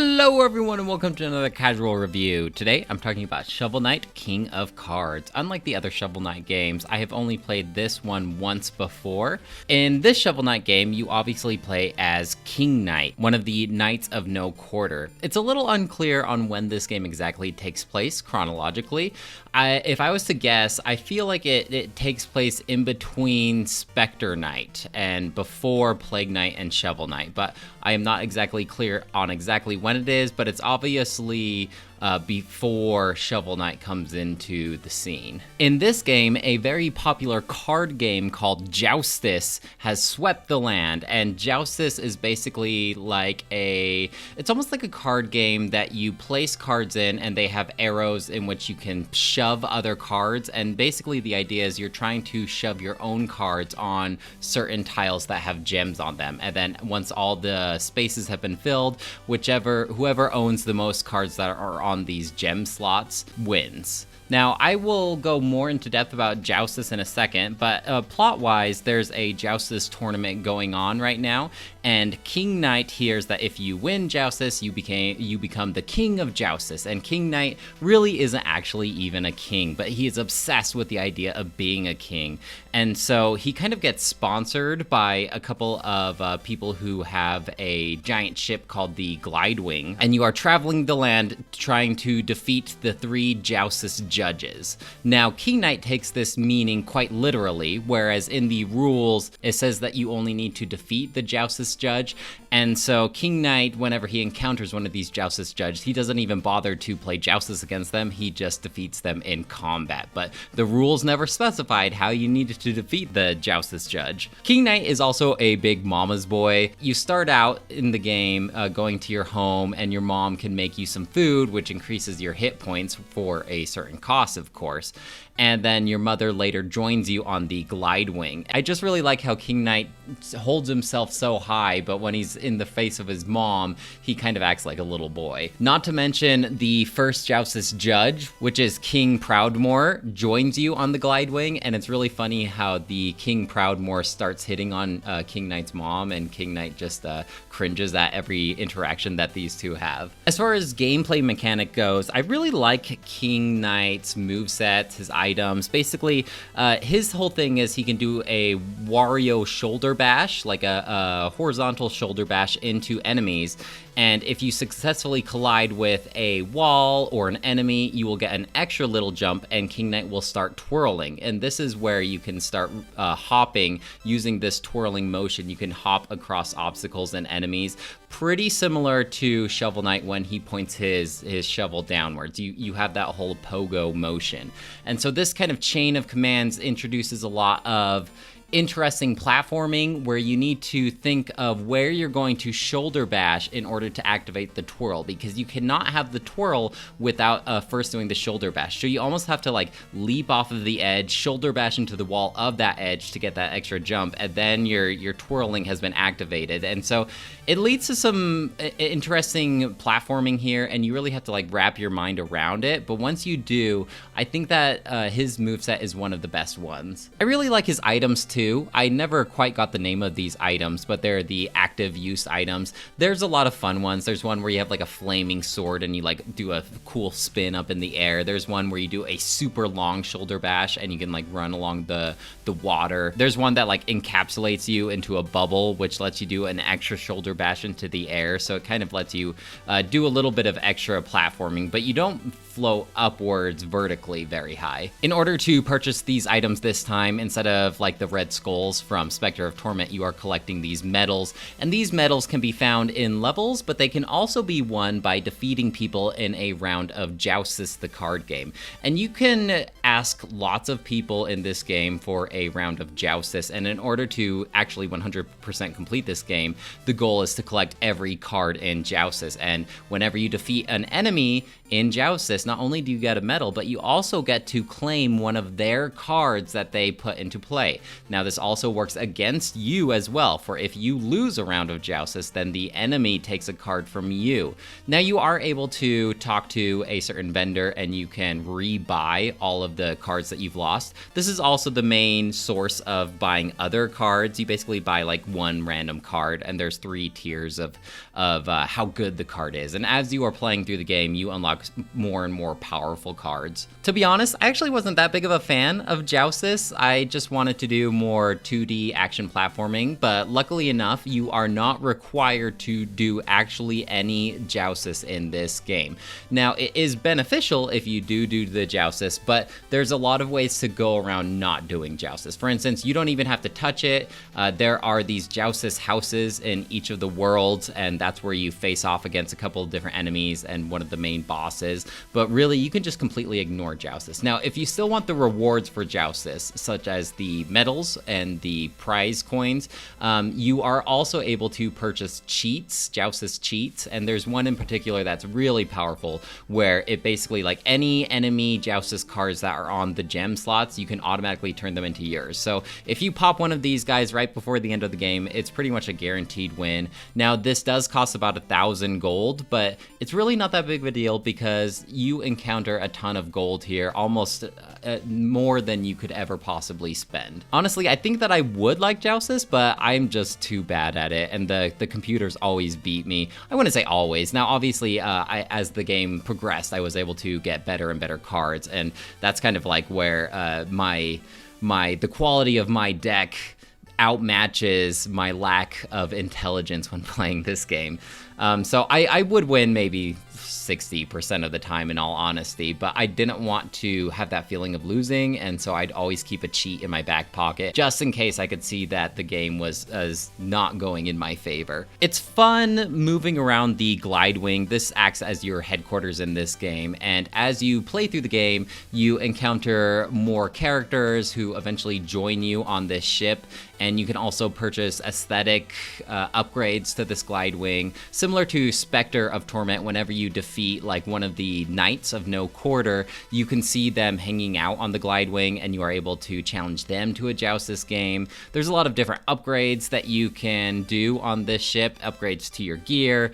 Hello everyone and welcome to another casual review. Today I'm talking about Shovel Knight King of Cards. Unlike the other Shovel Knight games, I have only played this one once before. In this Shovel Knight game, you obviously play as King Knight, one of the Knights of No Quarter. It's a little unclear on when this game exactly takes place chronologically. If I was to guess, I feel like it takes place in between Spectre Knight and before Plague Knight and Shovel Knight, but I am not exactly clear on exactly when it is, but it's obviously before Shovel Knight comes into the scene. In this game, a very popular card game called Joustus has swept the land, and Joustus is basically like it's almost like a card game that you place cards in and they have arrows in which you can shove other cards, and basically the idea is you're trying to shove your own cards on certain tiles that have gems on them, and then once all the spaces have been filled, whoever owns the most cards that are on these gem slots wins. Now, I will go more into depth about Joustus in a second, but plot-wise, there's a Joustus tournament going on right now, and King Knight hears that if you win Joustus, you become the King of Joustus, and King Knight really isn't actually even a king, but he is obsessed with the idea of being a king, and so he kind of gets sponsored by a couple of people who have a giant ship called the Glidewing, and you are traveling the land trying to defeat the 3 Joustus judges. Now, King Knight takes this meaning quite literally, whereas in the rules, it says that you only need to defeat the Joustus judge, and so King Knight, whenever he encounters one of these Joustus judges, he doesn't even bother to play Joustus against them, he just defeats them in combat, but the rules never specified how you needed to defeat the Joustus judge. King Knight is also a big mama's boy. You start out in the game going to your home, and your mom can make you some food, which increases your hit points for a certain cost, of course, and then your mother later joins you on the Glidewing. I just really like how King Knight holds himself so high, but when he's in the face of his mom, he kind of acts like a little boy. Not to mention the first Joustus judge, which is King Proudmoore, joins you on the Glidewing, and it's really funny how the King Proudmoore starts hitting on King Knight's mom, and King Knight just cringes at every interaction that these two have. As far as gameplay mechanic goes, I really like King Knight's movesets, his items. Basically, his whole thing is he can do a Wario shoulder bash, like a horizontal shoulder bash into enemies, and if you successfully collide with a wall or an enemy, you will get an extra little jump, and King Knight will start twirling, and this is where you can start hopping. Using this twirling motion, you can hop across obstacles and enemies, pretty similar to Shovel Knight when he points his shovel downwards. You have that whole pogo motion, and so this kind of chain of commands introduces a lot of interesting platforming where you need to think of where you're going to shoulder bash in order to activate the twirl, because you cannot have the twirl without first doing the shoulder bash. So you almost have to like leap off of the edge, shoulder bash into the wall of that edge to get that extra jump, and then your twirling has been activated. And so it leads to some interesting platforming here, and you really have to like wrap your mind around it. But once you do, I think that his moveset is one of the best ones. I really like his items too. I never quite got the name of these items, but they're the active use items. There's a lot of fun ones. There's one where you have like a flaming sword and you like do a cool spin up in the air. There's one where you do a super long shoulder bash and you can like run along the water. There's one that like encapsulates you into a bubble, which lets you do an extra shoulder bash into the air. So it kind of lets you do a little bit of extra platforming, but you don't float upwards vertically very high. In order to purchase these items this time, instead of like the red skulls from Spectre of Torment, you are collecting these medals, and these medals can be found in levels, but they can also be won by defeating people in a round of Joustus, the card game. And you can ask lots of people in this game for a round of Joustus, and in order to actually 100% complete this game, the goal is to collect every card in Joustus, and whenever you defeat an enemy in Joustus, not only do you get a medal, but you also get to claim one of their cards that they put into play. Now, Now, this also works against you as well, for if you lose a round of Joustus, then the enemy takes a card from you. Now, you are able to talk to a certain vendor and you can rebuy all of the cards that you've lost. This is also the main source of buying other cards. You basically buy like one random card, and there's 3 tiers of how good the card is. And as you are playing through the game, you unlock more and more powerful cards. To be honest, I actually wasn't that big of a fan of Joustus. I just wanted to do more 2D action platforming, but luckily enough, you are not required to do actually any Joustus in this game. Now, it is beneficial if you do the Joustus, but there's a lot of ways to go around not doing Joustus. For instance, you don't even have to touch it. There are these Joustus houses in each of the worlds, and that's where you face off against a couple of different enemies and one of the main bosses. But really, you can just completely ignore Joustus. Now, if you still want the rewards for Joustus, such as the medals and the prize coins, you are also able to purchase cheats, Joustus cheats, and there's one in particular that's really powerful, where it basically, like any enemy Joustus cards that are on the gem slots, you can automatically turn them into yours. So if you pop one of these guys right before the end of the game, it's pretty much a guaranteed win. Now, this does cost about 1,000 gold, but it's really not that big of a deal because you encounter a ton of gold here, almost more than you could ever possibly spend. Honestly, I think that I would like Joustus, but I'm just too bad at it, and the computers always beat me. I wouldn't say always. Now, obviously, as the game progressed, I was able to get better and better cards, and that's kind of like where the quality of my deck outmatches my lack of intelligence when playing this game. So I would win maybe 60% of the time, in all honesty, but I didn't want to have that feeling of losing, and so I'd always keep a cheat in my back pocket just in case I could see that the game was not going in my favor. It's fun moving around the glide wing. This acts as your headquarters in this game, and as you play through the game, you encounter more characters who eventually join you on this ship, and you can also purchase aesthetic upgrades to this glide wing. Similar to Spectre of Torment, whenever you defeat like one of the Knights of No Quarter, you can see them hanging out on the glide wing, and you are able to challenge them to a Joustus game. There's a lot of different upgrades that you can do on this ship, upgrades to your gear,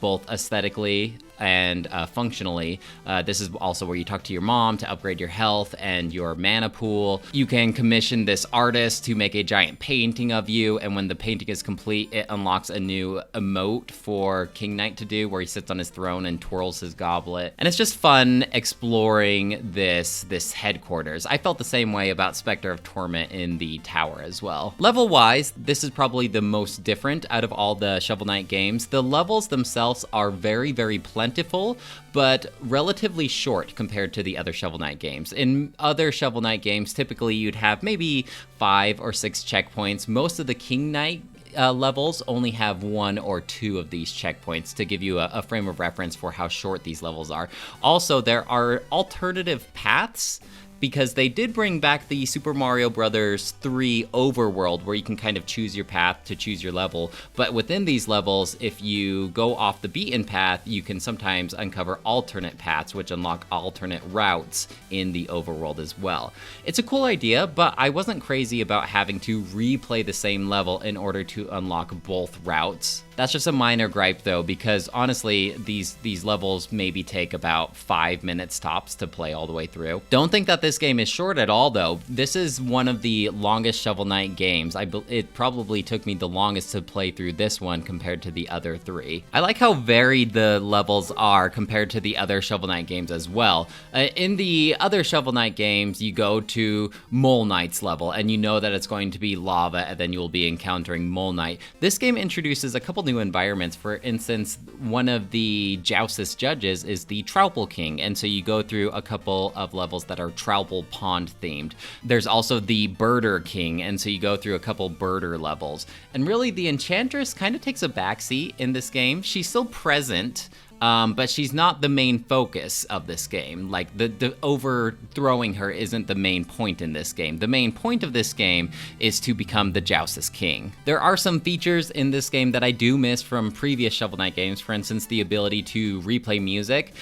both aesthetically and functionally. This is also where you talk to your mom to upgrade your health and your mana pool. You can commission this artist to make a giant painting of you, and when the painting is complete, it unlocks a new emote for King Knight to do, where he sits on his throne and twirls his goblet. And it's just fun exploring this headquarters. I felt the same way about Spectre of Torment in the tower as well. Level-wise, this is probably the most different out of all the Shovel Knight games. The levels themselves are very, very plentiful, but relatively short compared to the other Shovel Knight games. In other Shovel Knight games, typically you'd have maybe 5 or 6 checkpoints. Most of the King Knight levels only have 1 or 2 of these checkpoints to give you a frame of reference for how short these levels are. Also, there are alternative paths, because they did bring back the Super Mario Bros. 3 overworld, where you can kind of choose your path to choose your level. But within these levels, if you go off the beaten path, you can sometimes uncover alternate paths, which unlock alternate routes in the overworld as well. It's a cool idea, but I wasn't crazy about having to replay the same level in order to unlock both routes. That's just a minor gripe though, because honestly, these levels maybe take about 5 minutes tops to play all the way through. Don't think that this game is short at all though. This is one of the longest Shovel Knight games. It probably took me the longest to play through this one compared to the other 3. I like how varied the levels are compared to the other Shovel Knight games as well. In the other Shovel Knight games, you go to Mole Knight's level, and you know that it's going to be lava, and then you'll be encountering Mole Knight. This game introduces a couple new environments. For instance, one of the Joustus judges is the Troupple King, and so you go through a couple of levels that are Troupple Pond themed. There's also the Birder King, and so you go through a couple birder levels. And really, the Enchantress kind of takes a backseat in this game. She's still present, but she's not the main focus of this game. Like, the overthrowing her isn't the main point in this game. The main point of this game is to become the Joustus King. There are some features in this game that I do miss from previous Shovel Knight games, for instance, the ability to replay music.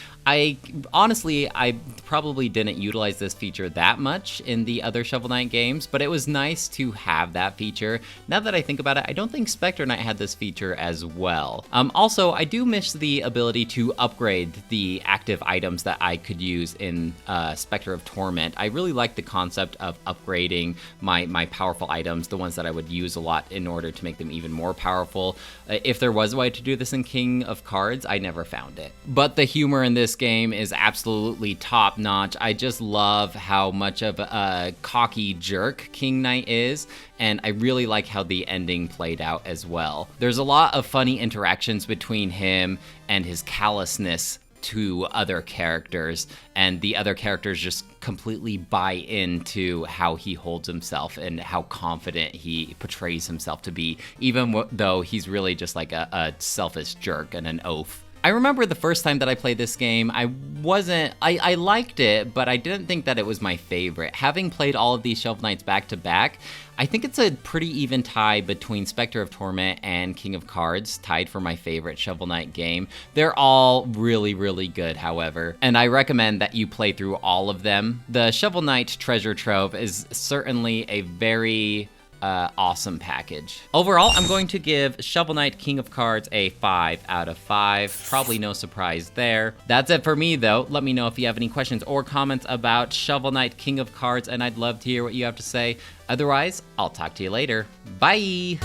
Honestly, I probably didn't utilize this feature that much in the other Shovel Knight games, but it was nice to have that feature. Now that I think about it, I don't think Spectre Knight had this feature as well. Also, I do miss the ability to upgrade the active items that I could use in Spectre of Torment. I really like the concept of upgrading my powerful items, the ones that I would use a lot, in order to make them even more powerful. If there was a way to do this in King of Cards, I never found it. But the humor in this game is absolutely top notch. I just love how much of a cocky jerk King Knight is, and I really like how the ending played out as well. There's a lot of funny interactions between him and his callousness to other characters, and the other characters just completely buy into how he holds himself and how confident he portrays himself to be, even though he's really just like a selfish jerk and an oaf. I remember the first time that I played this game, I liked it, but I didn't think that it was my favorite. Having played all of these Shovel Knights back to back, I think it's a pretty even tie between Spectre of Torment and King of Cards, tied for my favorite Shovel Knight game. They're all really, really good, however, and I recommend that you play through all of them. The Shovel Knight Treasure Trove is certainly a very awesome package. Overall, I'm going to give Shovel Knight King of Cards a 5 out of 5. Probably no surprise there. That's it for me, though. Let me know if you have any questions or comments about Shovel Knight King of Cards, and I'd love to hear what you have to say. Otherwise, I'll talk to you later. Bye!